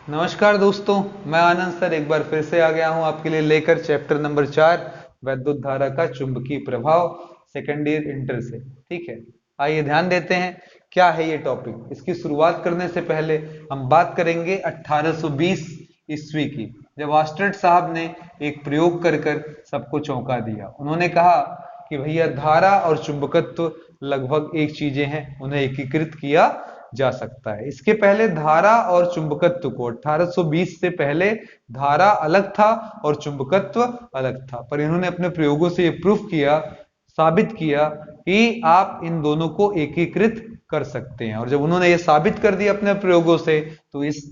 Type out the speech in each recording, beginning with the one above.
नमस्कार दोस्तों, मैं आनंद सर एक बार फिर से आ गया हूं आपके लिए लेकर चैप्टर नंबर 4 वैद्युत धारा का चुंबकीय प्रभाव सेकेंड ईयर इंटर से। ठीक है, आइए ध्यान देते हैं क्या है ये टॉपिक। इसकी शुरुआत करने से पहले हम बात करेंगे 1820 ईस्वी की, जब ऑस्टेड साहब ने एक प्रयोग कर कर सबको चौंका दिया। उन्होंने कहा कि भैया धारा और चुंबकत्व लगभग एक चीजें हैं, उन्हें एकीकृत किया जा सकता है। इसके पहले धारा और चुंबकत्व को 1820 से पहले धारा अलग था और चुंबकत्व अलग था, पर इन्होंने अपने प्रयोगों से ये प्रूफ किया, साबित किया कि आप इन दोनों को एकीकृत कर सकते हैं। और जब उन्होंने ये साबित कर दिया अपने प्रयोगों से, तो इस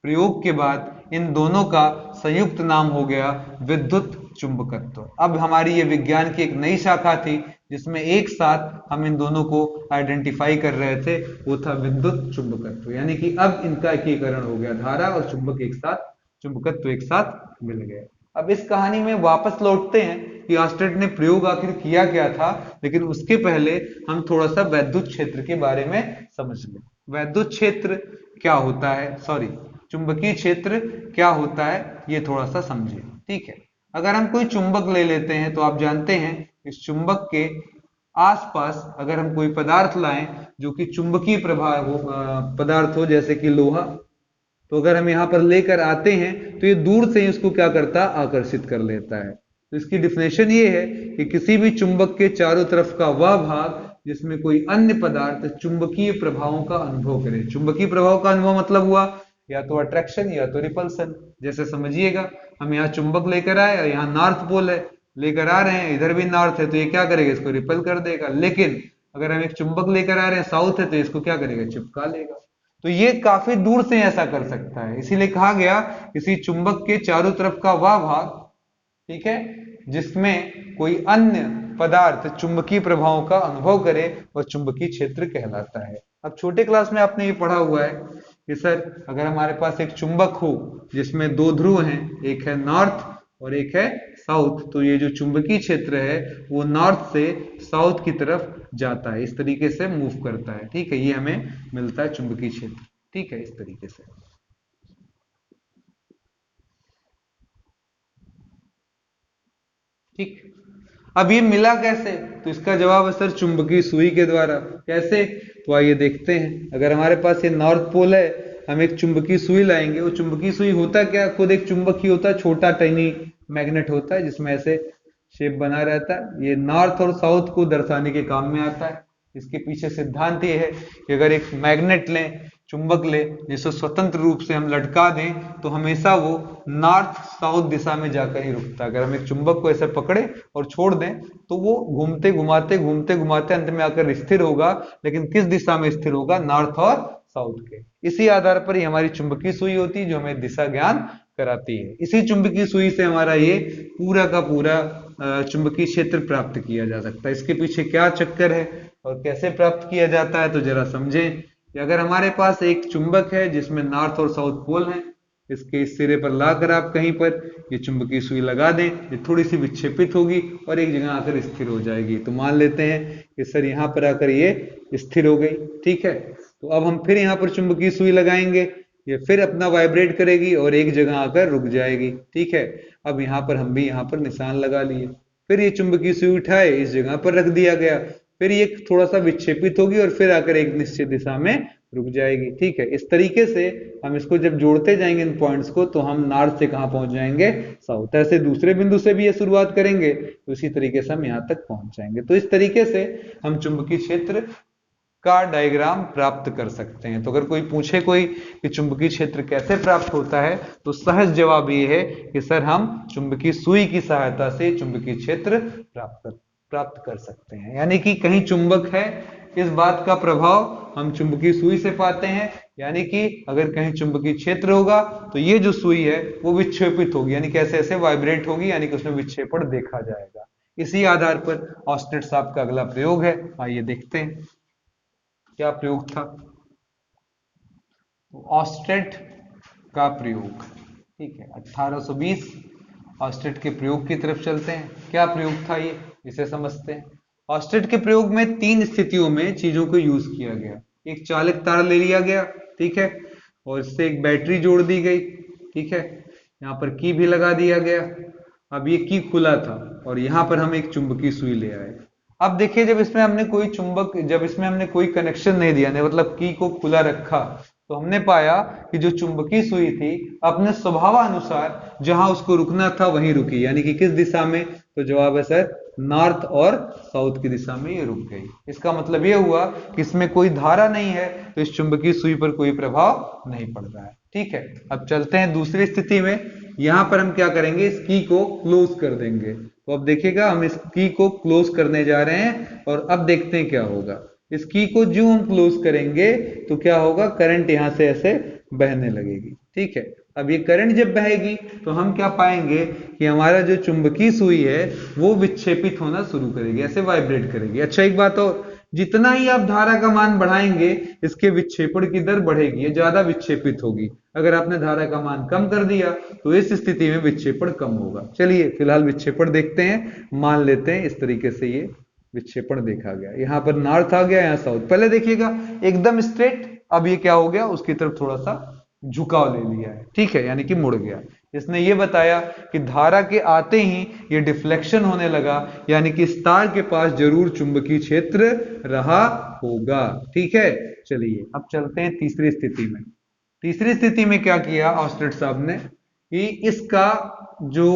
प्रयोग के बाद इन दोनों का संयुक्त नाम हो गया विद्युत चुंबकत्व। अब हमारी ये विज्ञान की एक नई शाखा थी जिसमें एक साथ हम इन दोनों को आइडेंटिफाई कर रहे थे, वो था विद्युत चुंबकत्व। यानी कि अब इनका एकीकरण हो गया, धारा और चुंबक एक साथ, चुंबकत्व एक साथ मिल गए। अब इस कहानी में वापस लौटते हैं कि ऑस्टेड ने प्रयोग आखिर किया क्या था, लेकिन उसके पहले हम थोड़ा सा वैद्युत क्षेत्र के बारे में समझ लें। वैद्युत क्षेत्र क्या होता है, सॉरी, चुंबकीय क्षेत्र क्या होता है, ये थोड़ा सा समझिए। ठीक है, अगर हम कोई चुंबक ले लेते हैं तो आप जानते हैं इस चुंबक के आसपास अगर हम कोई पदार्थ लाएं जो कि चुंबकीय प्रभाव हो, पदार्थ हो, जैसे कि लोहा, तो अगर हम यहां पर लेकर आते हैं तो ये दूर से ही उसको क्या करता है, आकर्षित कर लेता है। तो इसकी डिफिनेशन ये है कि किसी भी चुंबक के चारों तरफ का वह भाग जिसमें कोई अन्य पदार्थ चुंबकीय प्रभावों का अनुभव करे। चुंबकीय प्रभाव का अनुभव मतलब हुआ या तो अट्रैक्शन या तो रिपल्सन। जैसे समझिएगा, हम यहाँ चुंबक लेकर आए और यहाँ नॉर्थ पोल है, लेकर आ रहे हैं, इधर भी नॉर्थ है, तो ये क्या करेगा, इसको रिपेल कर देगा। लेकिन अगर हम एक चुंबक लेकर आ रहे हैं साउथ है, तो इसको क्या करेगा, चिपका लेगा। तो ये काफी दूर से ऐसा कर सकता है, इसीलिए कहा गया किसी चुंबक के चारों तरफ का वह भाग, ठीक है, जिसमें कोई अन्य पदार्थ चुंबकीय प्रभावों का अनुभव करे, और चुंबकीय क्षेत्र कहलाता है। अब छोटे क्लास में आपने ये पढ़ा हुआ है कि सर अगर हमारे पास एक चुंबक हो जिसमें दो ध्रुव हैं, एक है नॉर्थ और एक है साउथ, तो ये जो चुंबकीय क्षेत्र है वो नॉर्थ से साउथ की तरफ जाता है, इस तरीके से मूव करता है। ठीक है, ये हमें मिलता है चुंबकीय क्षेत्र। ठीक है, इस तरीके से। ठीक, अब ये मिला कैसे, तो इसका जवाब है सर चुंबकीय सुई के द्वारा। कैसे, तो आइए देखते हैं। अगर हमारे पास ये नॉर्थ पोल है, हम एक चुंबकीय सुई लाएंगे। वो चुंबकीय सुई होता क्या, खुद एक चुंबक ही होता है, छोटा टाइनी मैग्नेट होता है जिसमें ऐसे शेप बना रहता है। ये नॉर्थ और साउथ को दर्शाने के काम में आता है। इसके पीछे सिद्धांत ये है कि अगर एक मैग्नेट लें, चुंबक ले, जिसे स्वतंत्र रूप से हम लटका दें, तो हमेशा वो नॉर्थ साउथ दिशा में जाकर ही रुकता है। अगर हम एक चुंबक को ऐसे पकड़े और छोड़ दें तो वो घूमते घुमाते अंत में आकर स्थिर होगा, लेकिन किस दिशा में स्थिर होगा, नॉर्थ और साउथ के। इसी आधार पर ही हमारी चुंबकीय सुई होती है जो हमें दिशा ज्ञान कराती है। इसी चुंबकीय सुई से हमारा ये पूरा का पूरा चुंबकीय क्षेत्र प्राप्त किया जा सकता है। इसके पीछे क्या चक्कर है और कैसे प्राप्त किया जाता है, तो जरा समझें कि अगर हमारे पास एक चुंबक है जिसमें नॉर्थ और साउथ पोल है, इसके इस सिरे पर लाकर आप कहीं पर ये चुंबकीय सुई लगा दें, ये थोड़ी सी विक्षेपित होगी और एक जगह आकर स्थिर हो जाएगी। तो मान लेते हैं कि सर यहाँ पर आकर ये स्थिर हो गई। ठीक है, तो अब हम फिर यहाँ पर चुंबकीय सुई लगाएंगे, ये फिर अपना वाइब्रेट करेगी और एक जगह आकर रुक जाएगी। ठीक है, अब यहाँ पर हम भी यहाँ पर निशान लगा लिए, फिर ये चुंबकीय सुई उठाए इस जगह पर रख दिया गया, फिर ये थोड़ा सा विक्षेपित होगी और फिर आकर एक निश्चित दिशा में रुक जाएगी। ठीक है, इस तरीके से हम इसको जब जोड़ते जाएंगे इन पॉइंट्स को, तो हम नॉर्थ से कहां पहुंच जाएंगे, साउथ। ऐसे दूसरे बिंदु से भी ये शुरुआत करेंगे तो इसी तरीके से हम यहां तक पहुंच जाएंगे। तो इस तरीके से हम चुंबकीय क्षेत्र का डायग्राम प्राप्त कर सकते हैं। तो अगर कोई पूछे कोई कि चुंबकीय क्षेत्र कैसे प्राप्त होता है, तो सहज जवाब ये है कि सर हम चुंबकीय सुई की सहायता से चुंबकीय क्षेत्र प्राप्त कर सकते हैं। यानी कि कहीं चुंबक है, इस बात का प्रभाव हम चुंबकीय सुई से पाते हैं। यानी कि अगर कहीं चुंबकीय क्षेत्र होगा तो ये जो सुई है वो विक्षेपित होगी, यानी कैसे ऐसे वाइब्रेट होगी, यानी कि उसमें विक्षेपण देखा जाएगा। इसी आधार पर ऑस्टेड साहब का अगला प्रयोग है, आइए देखते हैं क्या प्रयोग था। तो ऑस्टेड का प्रयोग, ठीक है, 1820 ऑस्टेड के प्रयोग की तरफ चलते हैं। क्या प्रयोग था ये, इसे समझते हैं। ऑस्टेड के प्रयोग में 3 स्थितियों में चीजों को यूज किया गया। एक चालक तार ले लिया गया, ठीक है, और इससे एक बैटरी जोड़ दी गई, ठीक है, यहाँ पर की भी लगा दिया गया। अब ये की खुला था और यहाँ पर हम एक चुंबकीय सुई ले आए। अब देखिए जब इसमें हमने कोई कनेक्शन नहीं दिया, नहीं मतलब की को खुला रखा, तो हमने पाया कि जो चुंबकीय सुई थी अपने स्वभावानुसार जहां उसको रुकना था वहीं रुकी, यानी कि किस दिशा में, तो जवाब है सर नॉर्थ और साउथ की दिशा में ये रुक गई। इसका मतलब ये हुआ कि इसमें कोई धारा नहीं है, तो इस चुंबकीय सुई पर कोई प्रभाव नहीं पड़ रहा है, ठीक है। अब चलते हैं दूसरी स्थिति में। यहां पर हम क्या करेंगे, इस की को क्लोज कर देंगे। तो अब देखिएगा हम इस की को क्लोज करने जा रहे हैं और अब देखते हैं क्या होगा। इस की को जो हम क्लोज करेंगे तो क्या होगा, करंट यहां से ऐसे बहने लगेगी, ठीक है। अब ये करंट जब बहेगी तो हम क्या पाएंगे कि हमारा जो चुंबकीय सुई है वो विक्षेपित होना शुरू करेगी, ऐसे वाइब्रेट करेगी। अच्छा एक बात और, जितना ही आप धारा का मान बढ़ाएंगे इसके विक्षेपण की दर बढ़ेगी, ये ज्यादा विक्षेपित होगी। अगर आपने धारा का मान कम कर दिया तो इस स्थिति में विक्षेपण कम होगा। चलिए फिलहाल विक्षेपण देखते हैं, मान लेते हैं इस तरीके से ये विक्षेपण देखा गया, यहाँ पर नॉर्थ आ गया, यहाँ साउथ। पहले देखिएगा एकदम स्ट्रेट, अब ये क्या हो गया, उसकी तरफ थोड़ा सा झुकाव ले लिया है, ठीक है, यानी कि मुड़ गया। इसने ये बताया कि धारा के आते ही ये डिफ्लेक्शन होने लगा, यानी कि इस तार के पास जरूर चुंबकीय क्षेत्र रहा होगा, ठीक है। चलिए अब चलते हैं तीसरी स्थिति में। तीसरी स्थिति में क्या किया ऑस्टेड साहब ने कि इसका जो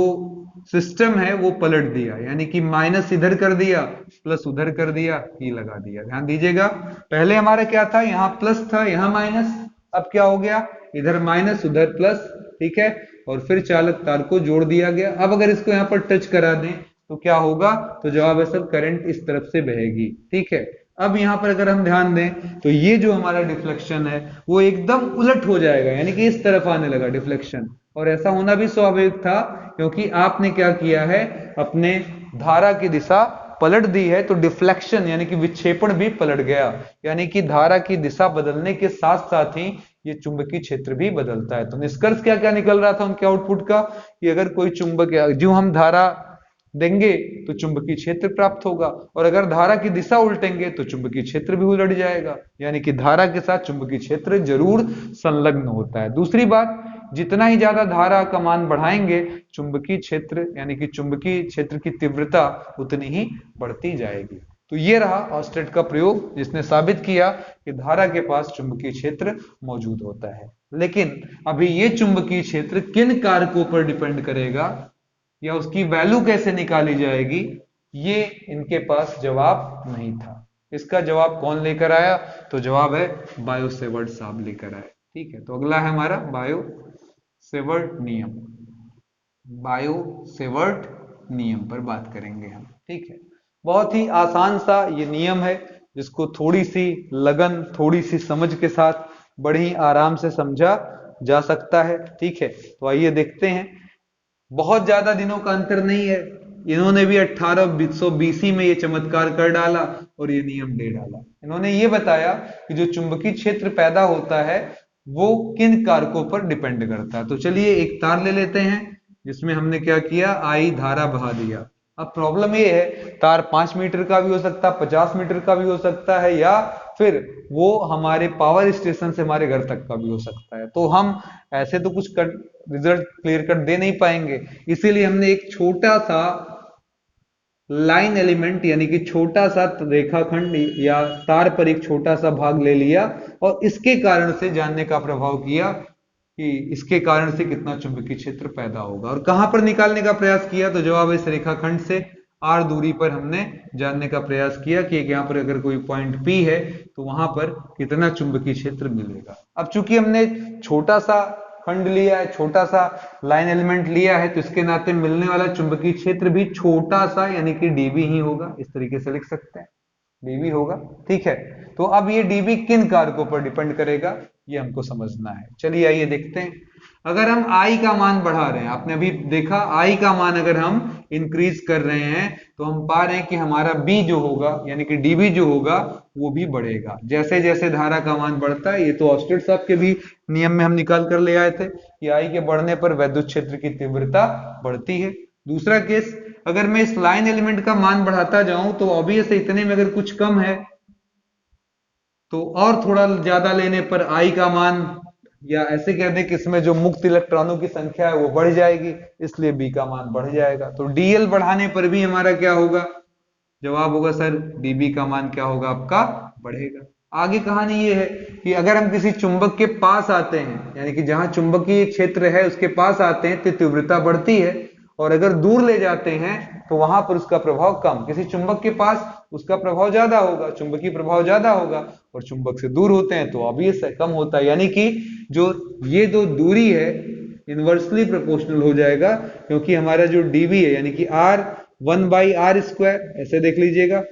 सिस्टम है वो पलट दिया, यानी कि माइनस इधर कर दिया, प्लस उधर कर दिया, ई लगा दिया। ध्यान दीजिएगा, पहले हमारा क्या था, यहाँ प्लस था, यहाँ माइनस, अब क्या हो गया, इधर माइनस उधर प्लस, ठीक है, और फिर चालक तार को जोड़ दिया गया। अब अगर इसको यहाँ पर टच करा दें तो क्या होगा, तो जवाब है सर करंट इस तरफ से बहेगी, ठीक है। अब यहाँ पर अगर हम ध्यान दें तो ये जो हमारा डिफ्लेक्शन है वो एकदम उलट हो जाएगा, यानी कि इस तरफ आने लगा डिफ्लेक्शन, और ऐसा होना भी स्वाभाविक था क्योंकि आपने क्या किया है, अपने धारा की दिशा पलट दी है, तो डिफ्लेक्शन यानी कि विक्षेपण भी पलट गया, यानी कि धारा की दिशा बदलने के साथ साथ ही ये चुंबकीय क्षेत्र भी बदलता है। तो निष्कर्ष क्या क्या निकल रहा था उनके आउटपुट का, कि अगर कोई चुंबक, जो हम धारा देंगे तो चुंबकीय क्षेत्र प्राप्त होगा, और अगर धारा की दिशा उल्टेंगे तो चुंबकीय क्षेत्र भी उलट जाएगा, यानी कि धारा के साथ चुंबकीय क्षेत्र जरूर संलग्न होता है। दूसरी बात, जितना ही ज्यादा धारा का मान बढ़ाएंगे चुंबकीय क्षेत्र यानी कि चुंबकीय क्षेत्र की तीव्रता उतनी ही बढ़ती जाएगी। तो ये रहा ऑस्टेड का प्रयोग जिसने साबित किया कि धारा के पास चुंबकीय क्षेत्र मौजूद होता है। लेकिन अभी ये चुंबकीय क्षेत्र किन कारकों पर डिपेंड करेगा या उसकी वैल्यू कैसे निकाली जाएगी, ये इनके पास जवाब नहीं था। इसका जवाब कौन लेकर आया, तो जवाब है बायो-सेवर्ट साहब लेकर आए, ठीक है। तो अगला है हमारा बायो-सेवर्ट नियम। बायो-सेवर्ट नियम पर बात करेंगे हम, ठीक है। बहुत ही आसान सा ये नियम है जिसको थोड़ी सी लगन, थोड़ी सी समझ के साथ बड़े ही आराम से समझा जा सकता है, ठीक है। तो आइए देखते हैं, बहुत ज्यादा दिनों का अंतर नहीं है, इन्होंने भी 1800 BC में ये चमत्कार कर डाला और ये नियम दे डाला। इन्होंने ये बताया कि जो चुंबकीय क्षेत्र पैदा होता है वो किन कारकों पर डिपेंड करता है। तो चलिए एक तार ले लेते हैं जिसमें हमने क्या किया, आई धारा बहा दिया। अब प्रॉब्लम ये है, तार 5 मीटर का भी हो सकता है, 50 मीटर का भी हो सकता है, या फिर वो हमारे पावर स्टेशन से हमारे घर तक का भी हो सकता है। तो हम ऐसे तो कुछ रिजल्ट क्लियर कट दे नहीं पाएंगे, इसीलिए हमने एक छोटा सा लाइन एलिमेंट यानी कि छोटा सा रेखाखंड या तार पर एक छोटा सा भाग ले लिया और इसके कारण से जानने का प्रभाव किया कि इसके कारण से कितना चुंबकीय क्षेत्र पैदा होगा, और कहां पर निकालने का प्रयास किया, तो जवाब इस रेखाखंड से r दूरी पर हमने जानने का प्रयास किया कि यहाँ पर अगर कोई पॉइंट P है तो वहां पर कितना चुंबकीय क्षेत्र मिलेगा। अब चूंकि हमने छोटा सा खंड लिया है, छोटा सा लाइन एलिमेंट लिया है, तो इसके नाते मिलने वाला चुंबकीय क्षेत्र भी छोटा सा यानी कि dB ही होगा, इस तरीके से लिख सकते हैं, dB होगा, ठीक है। तो अब ये dB किन कारकों पर डिपेंड करेगा ये हमको समझना है। चलिए आइए देखते हैं। अगर हम I का मान बढ़ा रहे हैं, आपने अभी देखा I का मान अगर हम इंक्रीज कर रहे हैं तो हम पा रहे हैं कि हमारा B जो होगा यानी कि dB जो होगा वो भी बढ़ेगा जैसे जैसे धारा का मान बढ़ता है। ये तो ऑस्टेड साहब के भी नियम में हम निकाल कर ले आए थे कि I के बढ़ने पर विद्युत क्षेत्र की तीव्रता बढ़ती है। दूसरा केस, अगर मैं इस लाइन एलिमेंट का मान बढ़ाता जाऊं तो ऑब्वियस इतने में अगर कुछ कम है तो और थोड़ा ज्यादा लेने पर I का मान या ऐसे कह दें कि इसमें जो मुक्त इलेक्ट्रॉनों की संख्या है वो बढ़ जाएगी, इसलिए बी का मान बढ़ जाएगा। तो डीएल बढ़ाने पर भी हमारा क्या होगा, जवाब होगा सर डीबी का मान क्या होगा आपका, बढ़ेगा। आगे कहानी ये है कि अगर हम किसी चुंबक के पास आते हैं, यानी कि जहां चुंबकीय क्षेत्र है उसके पास आते हैं तो तीव्रता बढ़ती है, और अगर दूर ले जाते हैं तो वहां पर उसका प्रभाव कम। किसी चुंबक के पास उसका प्रभाव ज्यादा होगा, चुंबकीय प्रभाव ज्यादा होगा, और चुंबक से दूर होते हैं तो ऑब्वियस है कम होता है। यानी कि जो ये दो दूरी है इनवर्सली प्रोपोर्शनल हो जाएगा, क्योंकि हमारा जो डीवी है यानी कि आर 1/r², ऐसे देख लीजिएगा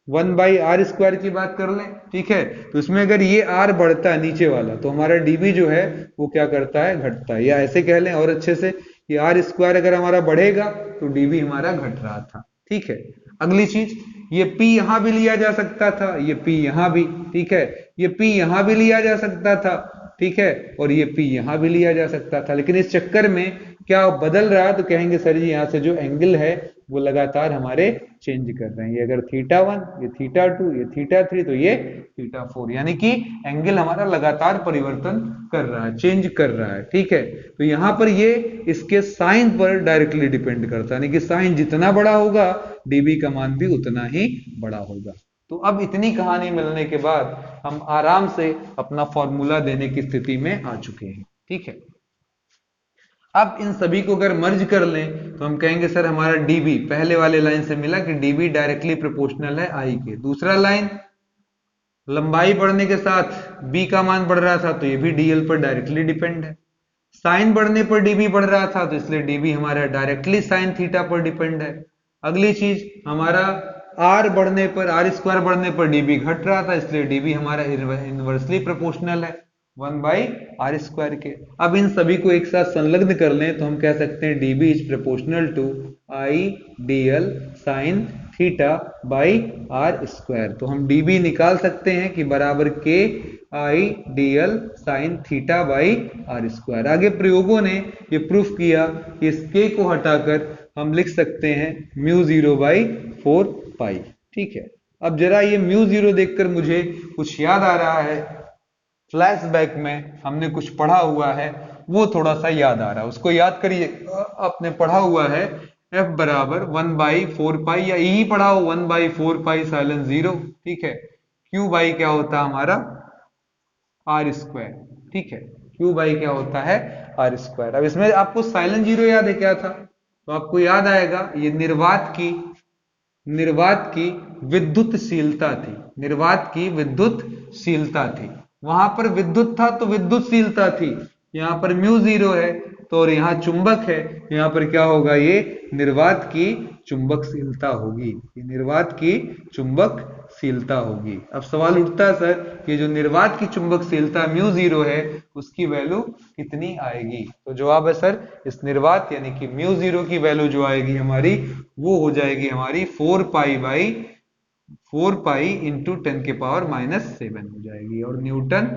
1/r² की बात कर लें, ठीक है। तो इसमें अगर ये r बढ़ता है नीचे वाला तो हमारा dB जो है वो क्या करता है, घटता है। या ऐसे कह लें और अच्छे से कि r² अगर हमारा बढ़ेगा तो dB हमारा घट रहा था, ठीक है। अगली चीज, ये P यहां भी लिया जा सकता था, ये P यहां भी, ठीक है, ये P यहां भी लिया जा सकता था, ठीक है, और ये P यहां भी लिया जा सकता था। लेकिन इस चक्कर में क्या बदल रहा है, तो कहेंगे सर जी यहाँ से जो एंगल है वो लगातार हमारे चेंज कर रहे हैं। ये अगर θ1, ये θ2, ये θ3, तो ये θ4, यानी कि एंगल हमारा लगातार परिवर्तन कर रहा है, चेंज कर रहा है, ठीक है। तो यहां पर ये इसके साइन पर डायरेक्टली डिपेंड करता है, यानी कि साइन जितना बड़ा होगा डीबी का मान भी उतना ही बड़ा होगा। तो अब इतनी कहानी मिलने के बाद हम आराम से अपना फॉर्मूला देने की स्थिति में आ चुके हैं, ठीक है। अब इन सभी को अगर मर्ज कर लें तो हम कहेंगे सर हमारा डीबी पहले वाले लाइन से मिला कि डीबी डायरेक्टली प्रोपोर्शनल है आई के। दूसरा लाइन, लंबाई बढ़ने के साथ बी का मान बढ़ रहा था तो ये भी डीएल पर डायरेक्टली डिपेंड है। साइन बढ़ने पर डीबी बढ़ रहा था तो इसलिए डीबी हमारा डायरेक्टली साइन थीटा पर डिपेंड है। अगली चीज, हमारा आर बढ़ने पर, r² बढ़ने पर डीबी घट रहा था, इसलिए डीबी हमारा इनवर्सली प्रोपोर्शनल है 1/r² के। अब इन सभी को एक साथ संलग्न कर लें तो हम कह सकते हैं dB is proportional to I dl sine theta by r²। तो हम dB निकाल सकते हैं कि बराबर k I dl sine theta by r²। आगे प्रयोगों ने ये प्रूफ किया कि इस k को हटाकर हम लिख सकते हैं μ0/4π, ठीक है। अब जरा ये μ0 देखकर मुझे कुछ याद आ रहा है, फ्लैशबैक में हमने कुछ पढ़ा हुआ है वो थोड़ा सा याद आ रहा है, उसको याद करिए। आपने पढ़ा हुआ है F बराबर 1/4π, या यही पढ़ा हो 1/4π साइलन 0, ठीक है। Q बाई क्या होता है हमारा r², ठीक है। Q बाई क्या होता है r²। अब इसमें आपको साइलन 0 याद है क्या था, तो आपको याद आएगा ये निर्वात की विद्युतशीलता थी, निर्वात की विद्युतशीलता थी। वहां पर विद्युत था तो विद्युतशीलता थी, यहां पर μ0 है तो, और यहां चुंबक है, यहां पर क्या होगा, ये निर्वात की चुंबकशीलता होगी, ये निर्वात की चुंबकशीलता होगी। अब सवाल उठता है सर कि जो निर्वात की चुंबकशीलता μ0 है उसकी वैल्यू कितनी आएगी, तो जवाब है सर इस निर्वात यानी कि μ0 की वैल्यू जो आएगी हमारी वो हो जाएगी हमारी 4π इंटू 10⁻⁷ हो जाएगी, और न्यूटन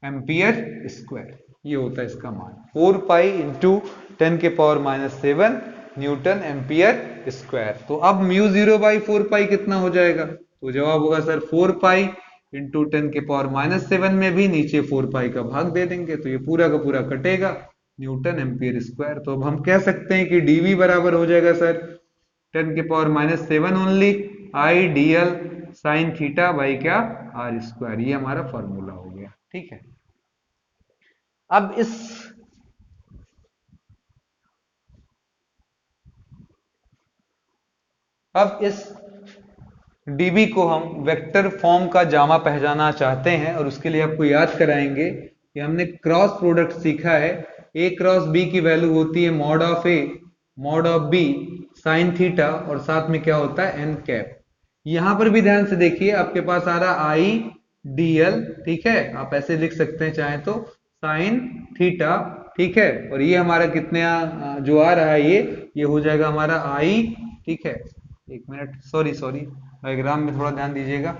एम्पियर स्क्वायर ये होता है इसका मान, 4π इंटू 10⁻⁷ न्यूटन एम्पियर स्क्वायर। तो अब μ0/4π कितना हो जाएगा, तो जवाब होगा सर 4π इंटू 10⁻⁷ में भी नीचे 4π का भाग दे देंगे तो ये पूरा का पूरा कटेगा, न्यूटन एम्पियर स्क्वायर। तो अब हम कह सकते हैं कि dV बराबर हो जाएगा sir 10⁻⁷ only I dl sine theta by क्या r²। ये हमारा फॉर्मूला हो गया, ठीक है। अब इस dB को हम वेक्टर फॉर्म का जामा पहचानना चाहते हैं, और उसके लिए आपको याद कराएंगे कि हमने क्रॉस प्रोडक्ट सीखा है। a क्रॉस b की वैल्यू होती है mod of a mod of b sine theta, और साथ में क्या होता है n कैप। यहां पर भी ध्यान से देखिए, आपके पास आ रहा I dl, ठीक है, आप ऐसे लिख सकते हैं चाहे तो साइन थीटा, ठीक है, और ये हमारा कितने जो आ रहा है ये हो जाएगा हमारा I, ठीक है। एक मिनट, सॉरी डायग्राम में थोड़ा ध्यान दीजिएगा।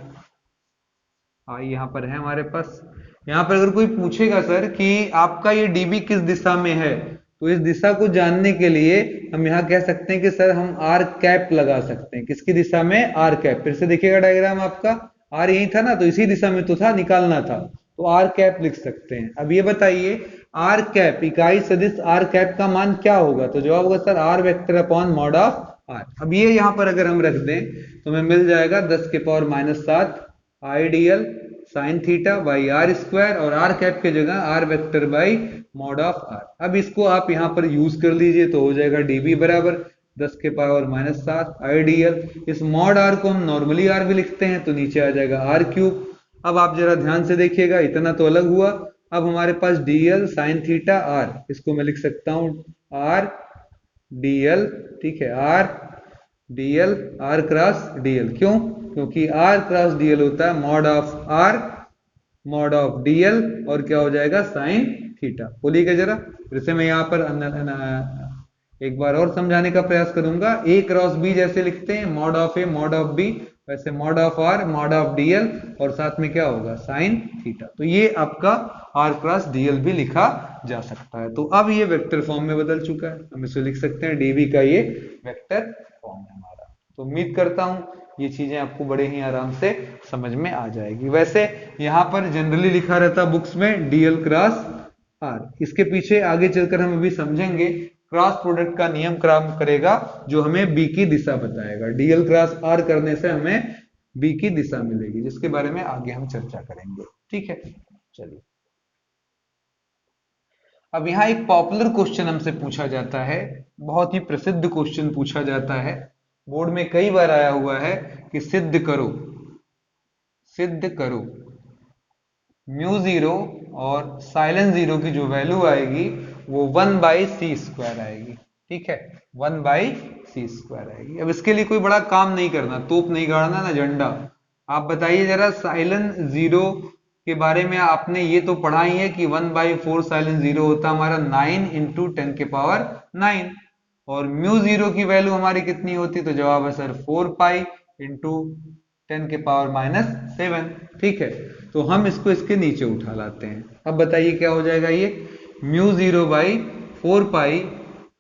I यहाँ पर है हमारे पास। यहाँ पर अगर कोई पूछेगा सर कि आपका ये dB किस दिशा में है, तो इस दिशा को जानने के लिए हम यहाँ कह सकते हैं कि सर हम r कैप लगा सकते हैं। किसकी दिशा में, r कैप। फिर से देखिएगा डायग्राम आपका, r यही था ना, तो इसी दिशा में तो था, निकालना था। तो आर कैप लिख सकते हैं। अब ये बताइए आर कैप, इकाई सदिश आर कैप का मान क्या होगा? तो जवाब होगा sir r vector upon mod of r. अब ये यहां पर अगर हम रख दें तो हमें मिल जाएगा 10 के power -7 I dl sine theta by r square, और आर कैप के जगह r vector by mod of r. अब इसको आप यहां पर यूज कर लीजिए तो हो जाएगा डीबी बराबर 10 के पावर -7 आइडियल, इस मॉड आर को हम नॉर्मली आर भी लिखते हैं तो नीचे आ जाएगा आर क्यूब। अब आप जरा ध्यान से देखिएगा, इतना तो अलग हुआ। अब हमारे पास डीएल साइन थीटा आर, इसको मैं लिख सकता हूं आर डीएल, ठीक है, r dl r cross dl. क्यों? क्योंकि आर क्रॉस डीएल होता है mod of r mod of DL, और क्या हो जाएगा साइन थीटा। बोलिएगा जरा। फिर से मैं यहाँ पर एक बार और समझाने का प्रयास करूंगा। ए क्रॉस बी जैसे लिखते हैं mod of a mod of b, वैसे mod of r mod of DL, और साथ में क्या होगा साइन थीटा। तो ये आपका आर क्रॉस डीएल भी लिखा जा सकता है। तो अब ये वेक्टर फॉर्म में बदल चुका है, हम इसे लिख सकते हैं डीवी का ये वेक्टर फॉर्म है हमारा। तो उम्मीद करता हूं ये चीजें आपको बड़े ही आराम से समझ में आ जाएगी। वैसे यहां पर जनरली लिखा रहता बुक्स में डीएल क्रॉस आर, इसके पीछे आगे चलकर हम अभी समझेंगे क्रॉस प्रोडक्ट का नियम काम करेगा जो हमें बी की दिशा बताएगा। डीएल क्रॉस आर करने से हमें बी की दिशा मिलेगी, जिसके बारे में आगे हम चर्चा करेंगे। ठीक है, चलिए। अब यहाँ एक पॉपुलर क्वेश्चन हमसे पूछा जाता है, बहुत ही प्रसिद्ध क्वेश्चन पूछा जाता है, बोर्ड में कई बार आया हुआ है कि सिद्ध करो म्यू जीरो और साइलेंस जीरो की जो वैल्यू आएगी वो 1/c² आएगी। ठीक है, 1/c² आएगी। अब इसके लिए कोई बड़ा काम नहीं करना, तोप नहीं गाड़ना ना झंडा। आप बताइए जरा, साइलेंस जीरो के बारे में आपने ये तो पढ़ा ही है कि 1/4 साइलेंस जीरो होता है हमारा 9 × 10 के पावर 9, और म्यू जीरो की वैल्यू हमारी कितनी होती? तो जवाब है सर 4π × 10 के पावर -7। ठीक है, तो हम इसको इसके नीचे उठा लाते हैं। अब बताइए क्या हो जाएगा? ये म्यू 0/4π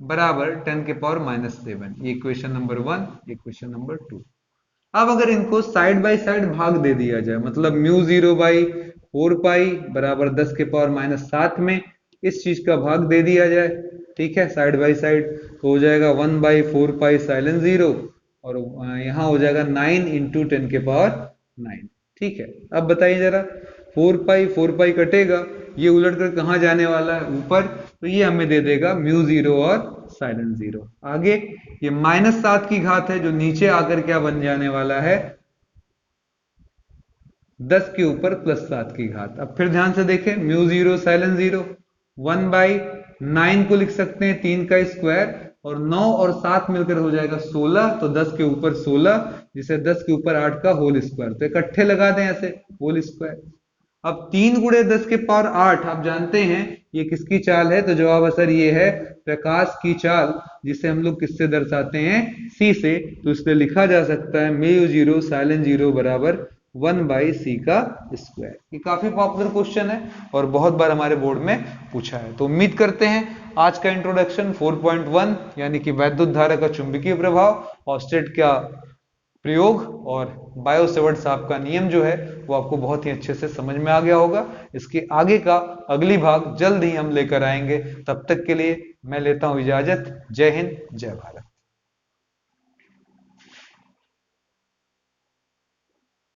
बराबर 10 के पावर -7, ये इक्वेशन नंबर 1, इक्वेशन नंबर 2। अब अगर इनको साइड बाय साइड भाग दे दिया जाए, मतलब म्यू 0/4π बराबर 10 के पावर -7 में इस चीज का भाग दे दिया जाए, ठीक है, साइड बाय साइड, तो हो जाएगा 1/4π साइलेंस जीरो, और यहां हो जाएगा 9 × 10 के पावर 9। ठीक है, अब बताइए जरा, 4π कटेगा, ये उलट कर कहां जाने वाला है? ऊपर, तो ये हमें दे देगा म्यू जीरो और साइलेंस जीरो। आगे ये -7 की घात है जो नीचे आकर क्या बन जाने वाला है? 10 के ऊपर +7 की घात। अब फिर ध्यान से देखें, म्यू जीरो साइलेंस जीरो, 1/9 को लिख सकते हैं 3 का स्क्वायर, और 9 और 7 मिलकर हो जाएगा 16, तो 10 के ऊपर 16, जिसे 10 के ऊपर 8 का होल स्क्वायर, तो इकट्ठे लगा दें ऐसे होल स्क्वायर। अब 3 × 10 के पावर 8 आप जानते हैं ये किसकी चाल है? तो जवाब सर ये है प्रकाश की चाल, जिसे हम लोग किससे दर्शाते हैं? सी से। तो इसलिए लिखा जा सकता है म्यू जीरो साइलेंस जीरो बराबर 1/c का स्क्वायर। ये काफी पॉपुलर क्वेश्चन है और बहुत बार हमारे बोर्ड में पूछा है। तो उम्मीद करते हैं आज का इंट्रोडक्शन 4.1 यानी कि वैद्युत धारा का चुंबकीय प्रभाव, ऑस्टेट का प्रयोग और बायो सेवर्ट साहब का नियम जो है वो आपको बहुत ही अच्छे से समझ में आ गया होगा। इसके आगे का अगली भाग जल्द ही हम लेकर आएंगे। तब तक के लिए मैं लेता हूं इजाजत। जय हिंद, जय भारत।